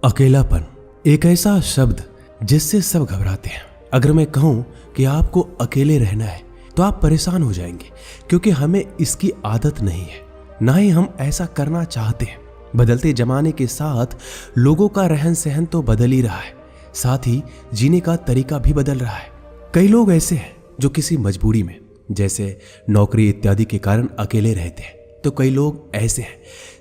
अकेलापन एक ऐसा शब्द जिससे सब घबराते हैं। अगर मैं कहूं कि आपको अकेले रहना है तो आप परेशान हो जाएंगे, क्योंकि हमें इसकी आदत नहीं है, ना ही हम ऐसा करना चाहते हैं। बदलते जमाने के साथ लोगों का रहन सहन तो बदल ही रहा है, साथ ही जीने का तरीका भी बदल रहा है। कई लोग ऐसे हैं जो किसी मजबूरी में, जैसे नौकरी इत्यादि के कारण अकेले रहते हैं, तो कई लोग ऐसे हैं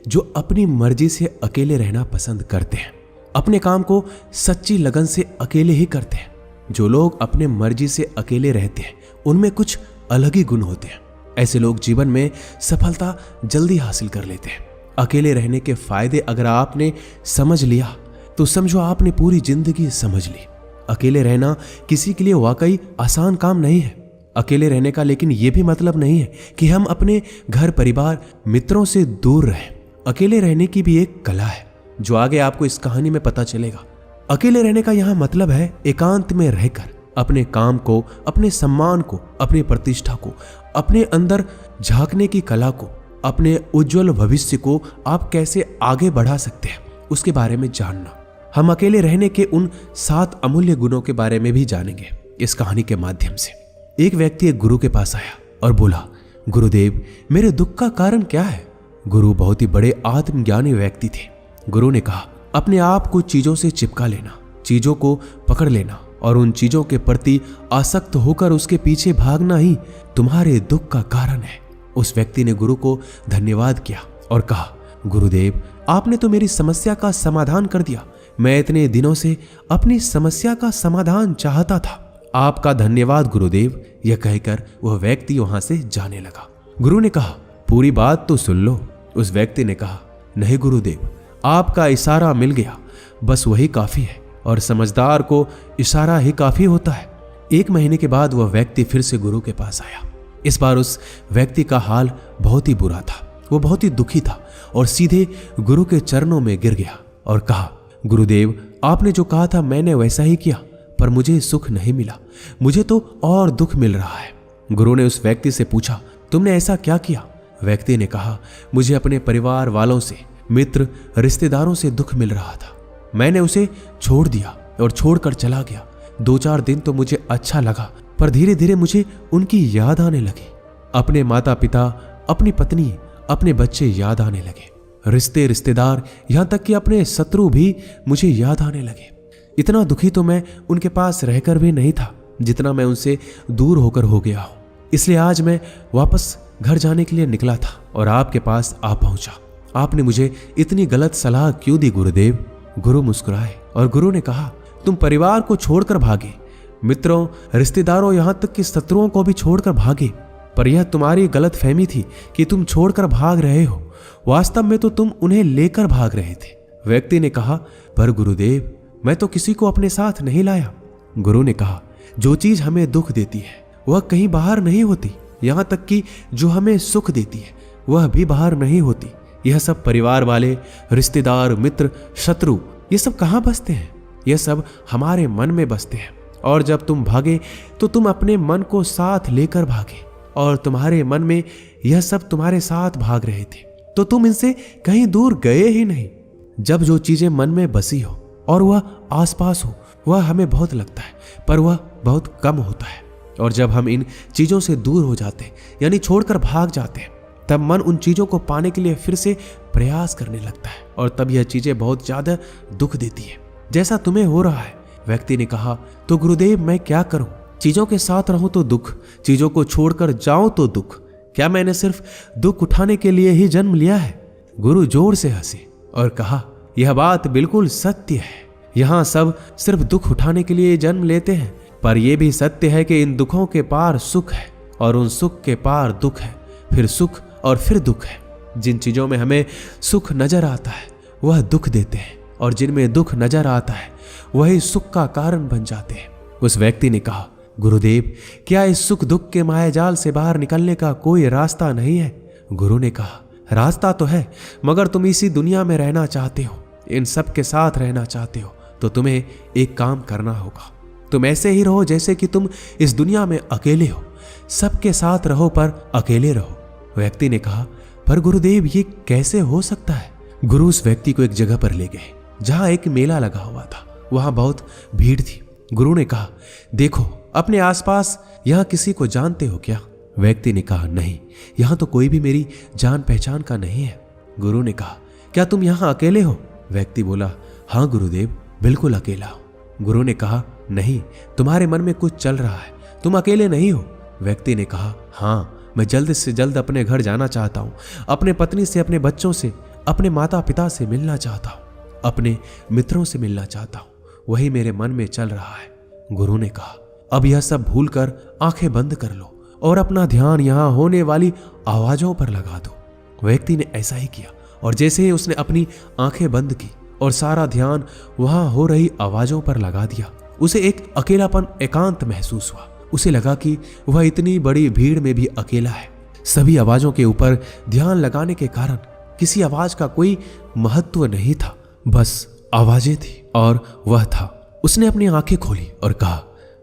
जो अपनी मर्जी से अकेले रहना पसंद करते हैं, अपने काम को सच्ची लगन से अकेले ही करते हैं। जो लोग अपने मर्जी से अकेले रहते हैं उनमें कुछ अलग ही गुण होते हैं। ऐसे लोग जीवन में सफलता जल्दी हासिल कर लेते हैं। अकेले रहने के फायदे अगर आपने समझ लिया तो समझो आपने पूरी जिंदगी समझ ली। अकेले रहना किसी के लिए वाकई आसान काम नहीं है। अकेले रहने का लेकिन यह भी मतलब नहीं है कि हम अपने घर परिवार मित्रों से दूर रहें। अकेले रहने की भी एक कला है जो आगे आपको इस कहानी में पता चलेगा। अकेले रहने का यहां मतलब है एकांत में रहकर अपने काम को, अपने सम्मान को, अपनी प्रतिष्ठा को, अपने अंदर झांकने की कला को, अपने उज्जवल भविष्य को आप कैसे आगे बढ़ा सकते हैं उसके बारे में जानना। हम अकेले रहने के उन 7 अमूल्य गुणों के बारे में भी जानेंगे इस कहानी के माध्यम से। एक व्यक्ति एक गुरु के पास आया और बोला, गुरुदेव, मेरे दुख का कारण क्या है? गुरु बहुत ही बड़े आत्मज्ञानी व्यक्ति थे। गुरु ने कहा, अपने आप को चीजों से चिपका लेना, चीजों को पकड़ लेना और उन चीजों के प्रति आसक्त होकर उसके पीछे भागना ही तुम्हारे दुख का कारण है। उस व्यक्ति ने गुरु को धन्यवाद किया और कहा, गुरुदेव, आपने तो मेरी समस्या का समाधान कर दिया। मैं इतने दिनों से अपनी समस्या का समाधान चाहता था। आपका धन्यवाद गुरुदेव। यह कहकर वह व्यक्ति वहां से जाने लगा। गुरु ने कहा, पूरी बात तो सुन लो। उस व्यक्ति ने कहा, नहीं गुरुदेव, आपका इशारा मिल गया, बस वही काफी है, और समझदार को इशारा ही काफी होता है। 1 महीने के बाद वह व्यक्ति फिर से गुरु के पास आया। इस बार उस व्यक्ति का हाल बहुत ही बुरा था। वो बहुत ही दुखी था और सीधे गुरु के चरणों में गिर गया और कहा, गुरुदेव, आपने जो कहा था मैंने वैसा ही किया, पर मुझे सुख नहीं मिला, मुझे तो और दुख मिल रहा है। गुरु ने उस व्यक्ति से पूछा, तुमने ऐसा क्या किया? व्यक्ति ने कहा, मुझे अपने परिवार वालों से, मित्र, रिश्तेदारों से दुख मिल रहा था। मैंने उसे छोड़ दिया और छोड़कर चला गया। 2-4 दिन तो मुझे अच्छा लगा, पर धीरे धीरे मुझे उनकी याद आने लगी। अपने माता पिता, अपनी पत्नी, अपने बच्चे याद आने लगे। रिश्तेदार, यहां तक कि अपने शत्रु भी मुझे याद आने लगे। इतना दुखी तो मैं उनके पास रहकर भी नहीं था जितना मैं उनसे दूर होकर हो गया हूं। इसलिए आज मैं वापस घर जाने के लिए निकला था और आपके पास आ पहुंचा। आपने मुझे इतनी गलत सलाह क्यों दी गुरुदेव? गुरु मुस्कुराए और गुरु ने कहा, तुम परिवार को छोड़कर भागे, मित्रों, रिश्तेदारों, यहां तक कि शत्रुओं को भी छोड़कर भागे, पर यह तुम्हारी गलत फहमी थी कि तुम छोड़कर भाग रहे हो। वास्तव में तो तुम उन्हें लेकर भाग रहे थे। व्यक्ति ने कहा, पर गुरुदेव, मैं तो किसी को अपने साथ नहीं लाया। गुरु ने कहा, जो चीज हमें दुख देती है वह कहीं बाहर नहीं होती, यहां तक कि जो हमें सुख देती है वह भी बाहर नहीं होती। यह सब परिवार वाले, रिश्तेदार, मित्र, शत्रु, ये सब कहां बसते हैं? यह सब हमारे मन में बसते हैं। और जब तुम भागे तो तुम अपने मन को साथ लेकर भागे, और तुम्हारे मन में यह सब तुम्हारे साथ भाग रहे थे, तो तुम इनसे कहीं दूर गए ही नहीं। जब जो चीजें मन में बसी हो और वह आसपास हो, वह हमें बहुत लगता है, पर वह बहुत कम होता है। और जब हम इन चीजों से दूर हो जाते हैं, यानी छोड़कर भाग जाते हैं, तब मन उन चीजों को पाने के लिए फिर से प्रयास करने लगता है, और तब यह चीजें बहुत ज्यादा दुख देती है, जैसा तुम्हें हो रहा है। व्यक्ति ने कहा, तो गुरुदेव, मैं क्या करूं? चीजों के साथ रहूं तो दुख, चीजों को छोड़कर जाऊं तो दुख। क्या मैंने सिर्फ दुख उठाने के लिए ही जन्म लिया है? गुरु जोर से हंसे और कहा, यह बात बिल्कुल सत्य है। यहां सब सिर्फ दुख उठाने के लिए जन्म लेते हैं, पर यह भी सत्य है कि इन दुखों के पार सुख है, और उन सुख के पार दुख है, फिर सुख और फिर दुख है। जिन चीजों में हमें सुख नजर आता है वह दुख देते हैं, और जिनमें दुख नजर आता है वही सुख का कारण बन जाते हैं। उस व्यक्ति ने कहा, गुरुदेव, क्या इस सुख दुख के मायाजाल से बाहर निकलने का कोई रास्ता नहीं है? गुरु ने कहा, रास्ता तो है, मगर तुम इसी दुनिया में रहना चाहते हो, इन सब के साथ रहना चाहते हो, तो तुम्हें एक काम करना होगा। तुम ऐसे ही रहो जैसे कि तुम इस दुनिया में अकेले हो। सबके साथ रहो पर अकेले रहो। व्यक्ति ने कहा, पर गुरुदेव, ये कैसे हो सकता है? गुरु उस व्यक्ति को एक जगह पर ले गए जहां एक मेला लगा हुआ था। वहां बहुत भीड़ थी। गुरु ने कहा, देखो अपने आसपास यहाँ किसी को जानते हो क्या? व्यक्ति ने कहा, नहीं, यहाँ तो कोई भी मेरी जान पहचान का नहीं है। गुरु ने कहा, क्या तुम यहाँ अकेले हो? व्यक्ति बोला, हाँ गुरुदेव, बिल्कुल अकेला हूं। गुरु ने कहा, नहीं, तुम्हारे मन में कुछ चल रहा है, तुम अकेले नहीं हो। व्यक्ति ने कहा, हाँ, मैं जल्द से जल्द अपने घर जाना चाहता हूँ, अपने पत्नी से, अपने बच्चों से, अपने माता पिता से मिलना चाहता हूँ, अपने मित्रों से मिलना चाहता हूँ, वही मेरे मन में चल रहा है। गुरु ने कहा, अब यह सब भूलकर आंखें बंद कर लो और अपना ध्यान यहाँ होने वाली आवाजों पर लगा दो। व्यक्ति ने ऐसा ही किया और जैसे ही उसने अपनी आंखें बंद की और सारा ध्यान वहां हो रही आवाजों पर लगा दिया, उसे एक अकेलापन, एकांत महसूस हुआ। उसे लगा कि वह इतनी बड़ी भीड़ में भी अकेला है। सभी आवाजों के ऊपर ध्यान लगाने के कारण किसी आवाज का कोई महत्व नहीं था, बस आवाजें थी और वह था। उसने अपनी आंखें खोली और कहा,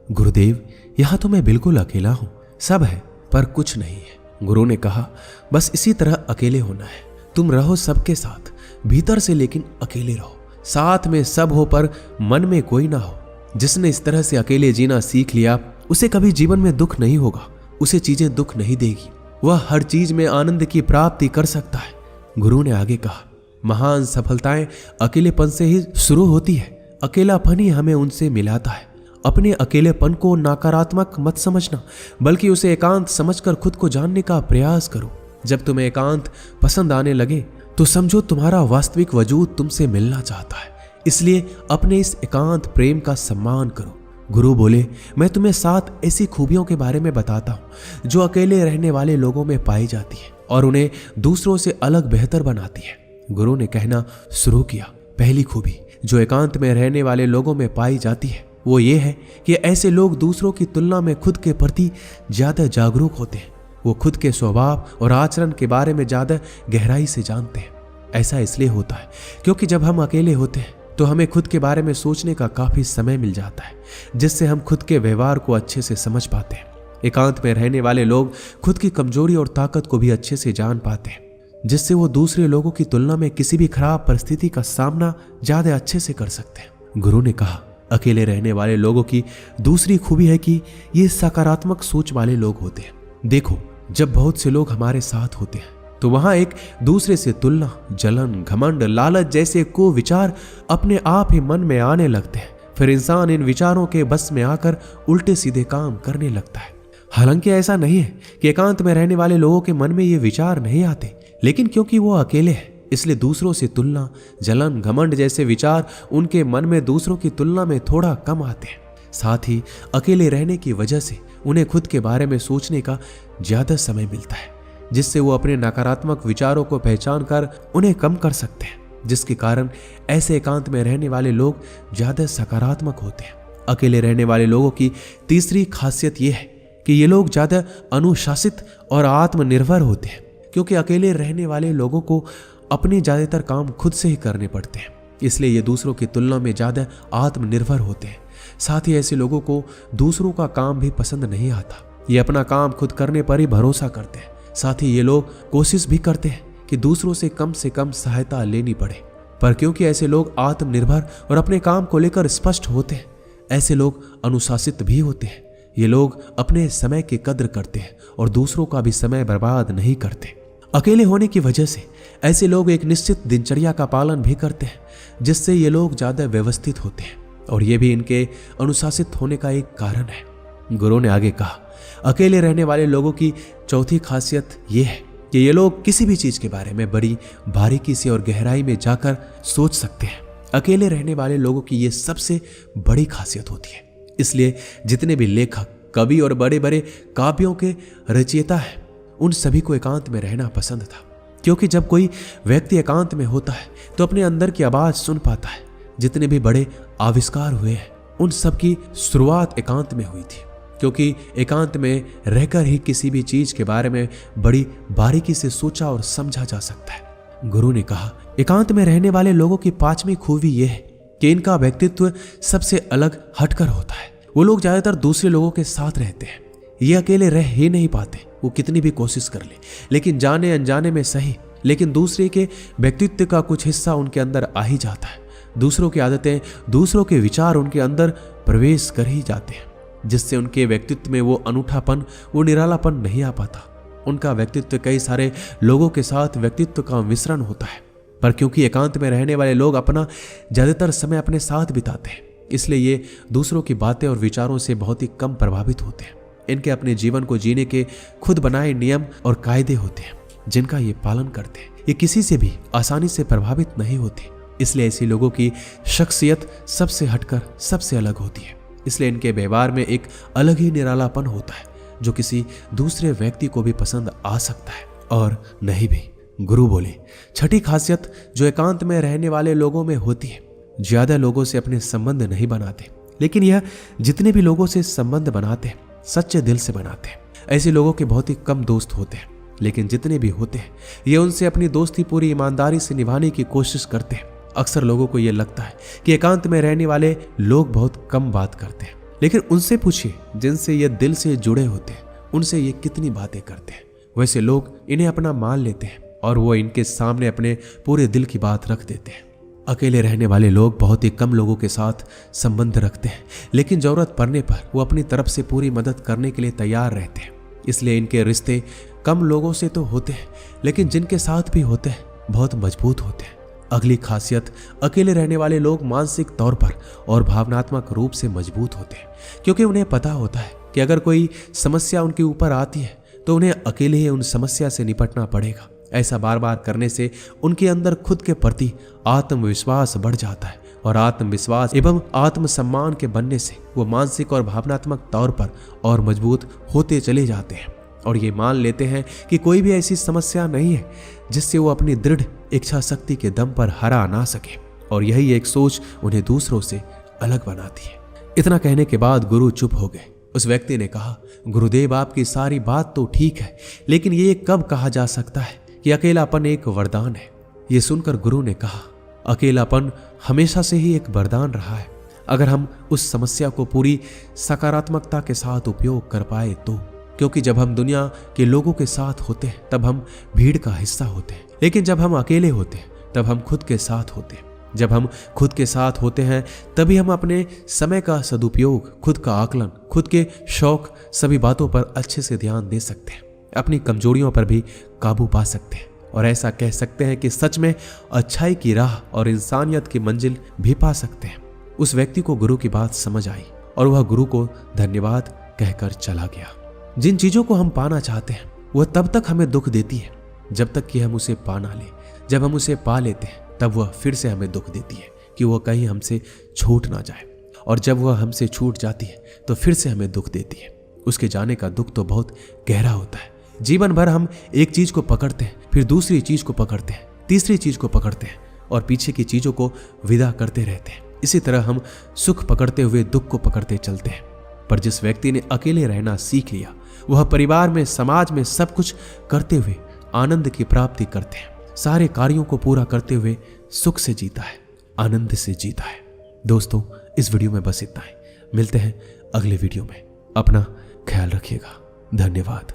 गुरुदेव, यहां तो मैं बिल्कुल अकेला हूं, सब है पर कुछ नहीं है। गुरु ने कहा, बस इसी तरह अकेले होना है। तुम रहो सबके साथ, भीतर से, लेकिन अकेले रहो। साथ में सब हो पर मन में कोई ना हो। जिसने इस तरह से अकेले जीना सीख लिया, उसे कभी जीवन में दुख नहीं होगा, उसे चीजें दुख नहीं देगी, वह हर चीज में आनंद की प्राप्ति कर सकता है। गुरु ने आगे कहा, महान सफलताएं अकेलेपन से ही शुरू होती है। अकेलापन ही हमें उनसे मिलाता है। अपने अकेलेपन को नकारात्मक मत समझना, बल्कि उसे एकांत समझकर खुद को जानने का प्रयास करो। जब तुम्हें एकांत पसंद आने लगे तो समझो तुम्हारा वास्तविक वजूद तुमसे मिलना चाहता है। इसलिए अपने इस एकांत प्रेम का सम्मान करो। गुरु बोले, मैं तुम्हें 7 ऐसी खूबियों के बारे में बताता हूं जो अकेले रहने वाले लोगों में पाई जाती है और उन्हें दूसरों से अलग, बेहतर बनाती है। गुरु ने कहना शुरू किया, पहली खूबी जो एकांत में रहने वाले लोगों में पाई जाती है वो ये है कि ऐसे लोग दूसरों की तुलना में खुद के प्रति ज्यादा जागरूक होते हैं। वो खुद के स्वभाव और आचरण के बारे में ज्यादा गहराई से जानते हैं। ऐसा इसलिए होता है क्योंकि जब हम अकेले होते हैं तो हमें खुद के बारे में सोचने का काफी समय मिल जाता है, जिससे हम खुद के व्यवहार को अच्छे से समझ पाते हैं। एकांत में रहने वाले लोग खुद की कमजोरी और ताकत को भी अच्छे से जान पाते हैं, जिससे वो दूसरे लोगों की तुलना में किसी भी खराब परिस्थिति का सामना ज्यादा अच्छे से कर सकते हैं। गुरु ने कहा, अकेले रहने वाले लोगों की दूसरी खूबी है कि ये सकारात्मक सोच वाले लोग होते हैं। देखो, जब बहुत से लोग हमारे साथ होते हैं तो वहां एक दूसरे से तुलना, जलन, घमंड, लालच जैसे कुविचार अपने आप ही मन में आने लगते हैं। फिर इंसान इन विचारों के बस में आकर उल्टे सीधे काम करने लगता है। हालांकि ऐसा नहीं है कि एकांत में रहने वाले लोगों के मन में ये विचार नहीं आते, लेकिन क्योंकि वो अकेले हैं इसलिए दूसरों से तुलना, जलन, घमंड जैसे विचार उनके मन में दूसरों की तुलना में थोड़ा कम आते हैं। साथ ही अकेले रहने की वजह से उन्हें खुद के बारे में सोचने का ज्यादा समय मिलता है, जिससे वो अपने नकारात्मक विचारों को पहचान कर उन्हें कम कर सकते हैं, जिसके कारण ऐसे एकांत में रहने वाले लोग ज्यादा सकारात्मक होते हैं। अकेले रहने वाले लोगों की तीसरी खासियत यह है कि ये लोग ज्यादा अनुशासित और आत्मनिर्भर होते हैं, क्योंकि अकेले रहने वाले लोगों को अपनी ज्यादातर काम खुद से ही करने पड़ते हैं, इसलिए ये दूसरों की तुलना में ज्यादा आत्मनिर्भर होते हैं। साथ ही ऐसे लोगों को दूसरों का काम भी पसंद नहीं आता। ये अपना काम खुद करने पर ही भरोसा करते हैं। साथ ही ये लोग कोशिश भी करते हैं कि दूसरों से कम सहायता लेनी पड़े, पर क्योंकि ऐसे लोग आत्मनिर्भर और अपने काम को लेकर स्पष्ट होते हैं, ऐसे लोग अनुशासित भी होते हैं। ये लोग अपने समय की कद्र करते हैं और दूसरों का भी समय बर्बाद नहीं करते। अकेले होने की वजह से ऐसे लोग एक निश्चित दिनचर्या का पालन भी करते हैं, जिससे ये लोग ज्यादा व्यवस्थित होते हैं और ये भी इनके अनुशासित होने का एक कारण है। गुरु ने आगे कहा, अकेले रहने वाले लोगों की चौथी खासियत ये है कि ये लोग किसी भी चीज के बारे में बड़ी बारीकी से और गहराई में जाकर सोच सकते हैं। अकेले रहने वाले लोगों की ये सबसे बड़ी खासियत होती है। इसलिए जितने भी लेखक, कवि और बड़े बड़े काव्यों के रचयिता हैं, उन सभी को एकांत में रहना पसंद था, क्योंकि जब कोई व्यक्ति एकांत में होता है तो अपने अंदर की आवाज सुन पाता है। जितने भी बड़े आविष्कार हुए हैं उन सब की शुरुआत एकांत में हुई थी, क्योंकि एकांत में रहकर ही किसी भी चीज के बारे में बड़ी बारीकी से सोचा और समझा जा सकता है। गुरु ने कहा, एकांत में रहने वाले लोगों की 5वीं खूबी यह है कि इनका व्यक्तित्व सबसे अलग हटकर होता है। वो लोग ज्यादातर दूसरे लोगों के साथ रहते हैं। ये अकेले रह ही नहीं पाते, वो कितनी भी कोशिश कर ले, लेकिन जाने अनजाने में सही, लेकिन दूसरे के व्यक्तित्व का कुछ हिस्सा उनके अंदर आ ही जाता है। दूसरों की आदतें, दूसरों के विचार उनके अंदर प्रवेश कर ही जाते हैं, जिससे उनके व्यक्तित्व में वो अनूठापन, वो निरालापन नहीं आ पाता। उनका व्यक्तित्व कई सारे लोगों के साथ व्यक्तित्व का मिश्रण होता है, पर क्योंकि एकांत में रहने वाले लोग अपना ज्यादातर समय अपने साथ बिताते हैं, इसलिए ये दूसरों की बातें और विचारों से बहुत ही कम प्रभावित होते हैं। इनके अपने जीवन को जीने के खुद बनाए नियम और कायदे होते हैं, जिनका ये पालन करते हैं। ये किसी से भी आसानी से प्रभावित नहीं होते, इसलिए ऐसे लोगों की शख्सियत सबसे हटकर सबसे अलग होती है। इसलिए इनके व्यवहार में एक अलग ही निरालापन होता है, जो किसी दूसरे व्यक्ति को भी पसंद आ सकता है और नहीं भी। गुरु बोले, छठी खासियत जो एकांत में रहने वाले लोगों में होती है, ज्यादा लोगों से अपने संबंध नहीं बनाते, लेकिन यह जितने भी लोगों से संबंध बनाते हैं सच्चे दिल से बनाते हैं। ऐसे लोगों के बहुत ही कम दोस्त होते हैं, लेकिन जितने भी होते हैं ये उनसे अपनी दोस्ती पूरी ईमानदारी से निभाने की कोशिश करते हैं। अक्सर लोगों को यह लगता है कि एकांत में रहने वाले लोग बहुत कम बात करते हैं, लेकिन उनसे पूछिए जिनसे ये दिल से जुड़े होते हैं, उनसे ये कितनी बातें करते हैं। वैसे लोग इन्हें अपना मान लेते हैं और वो इनके सामने अपने पूरे दिल की बात रख देते हैं। अकेले रहने वाले लोग बहुत ही कम लोगों के साथ संबंध रखते हैं, लेकिन जरूरत पड़ने पर वो अपनी तरफ से पूरी मदद करने के लिए तैयार रहते हैं। इसलिए इनके रिश्ते कम लोगों से तो होते हैं, लेकिन जिनके साथ भी होते हैं बहुत मजबूत होते हैं। अगली खासियत, अकेले रहने वाले लोग मानसिक तौर पर और भावनात्मक रूप से मजबूत होते हैं, क्योंकि उन्हें पता होता है कि अगर कोई समस्या उनके ऊपर आती है तो उन्हें अकेले ही उन समस्या से निपटना पड़ेगा। ऐसा बार बार करने से उनके अंदर खुद के प्रति आत्मविश्वास बढ़ जाता है, और आत्मविश्वास एवं आत्मसम्मान के बनने से वो मानसिक और भावनात्मक तौर पर और मजबूत होते चले जाते हैं, और ये मान लेते हैं कि कोई भी ऐसी समस्या नहीं है जिससे वो अपनी दृढ़ इच्छा शक्ति के दम पर हरा ना सके, और यही एक सोच उन्हें दूसरों से अलग बनाती है। इतना कहने के बाद गुरु चुप हो गए। उस व्यक्ति ने कहा, गुरुदेव आपकी सारी बात तो ठीक है, लेकिन ये कब कहा जा सकता है कि अकेलापन एक वरदान है? ये सुनकर गुरु ने कहा, अकेलापन हमेशा से ही एक वरदान रहा है, अगर हम उस समस्या को पूरी सकारात्मकता के साथ उपयोग कर पाए तो। क्योंकि जब हम दुनिया के लोगों के साथ होते हैं तब हम भीड़ का हिस्सा होते हैं, लेकिन जब हम अकेले होते हैं तब हम खुद के साथ होते हैं। जब हम खुद के साथ होते हैं तभी हम अपने समय का सदुपयोग, खुद का आकलन, खुद के शौक, सभी बातों पर अच्छे से ध्यान दे सकते हैं, अपनी कमजोरियों पर भी काबू पा सकते हैं, और ऐसा कह सकते हैं कि सच में अच्छाई की राह और इंसानियत की मंजिल भी पा सकते हैं। उस व्यक्ति को गुरु की बात समझ आई और वह गुरु को धन्यवाद कहकर चला गया। जिन चीजों को हम पाना चाहते हैं वह तब तक हमें दुख देती है जब तक कि हम उसे पा ना ले। जब हम उसे पा लेते हैं तब वह फिर से हमें दुख देती है कि वह कहीं हमसे छूट ना जाए, और जब वह हमसे छूट जाती है तो फिर से हमें दुख देती है। उसके जाने का दुख तो बहुत गहरा होता है। जीवन भर हम एक चीज को पकड़ते हैं, फिर दूसरी चीज को पकड़ते हैं, तीसरी चीज को पकड़ते हैं, और पीछे की चीजों को विदा करते रहते हैं। इसी तरह हम सुख पकड़ते हुए दुख को पकड़ते चलते हैं। पर जिस व्यक्ति ने अकेले रहना सीख लिया, वह परिवार में, समाज में सब कुछ करते हुए आनंद की प्राप्ति करते हैं। सारे कार्यों को पूरा करते हुए सुख से जीता है, आनंद से जीता है। दोस्तों, इस वीडियो में बस इतना ही। मिलते हैं अगले वीडियो में। अपना ख्याल रखिएगा। धन्यवाद।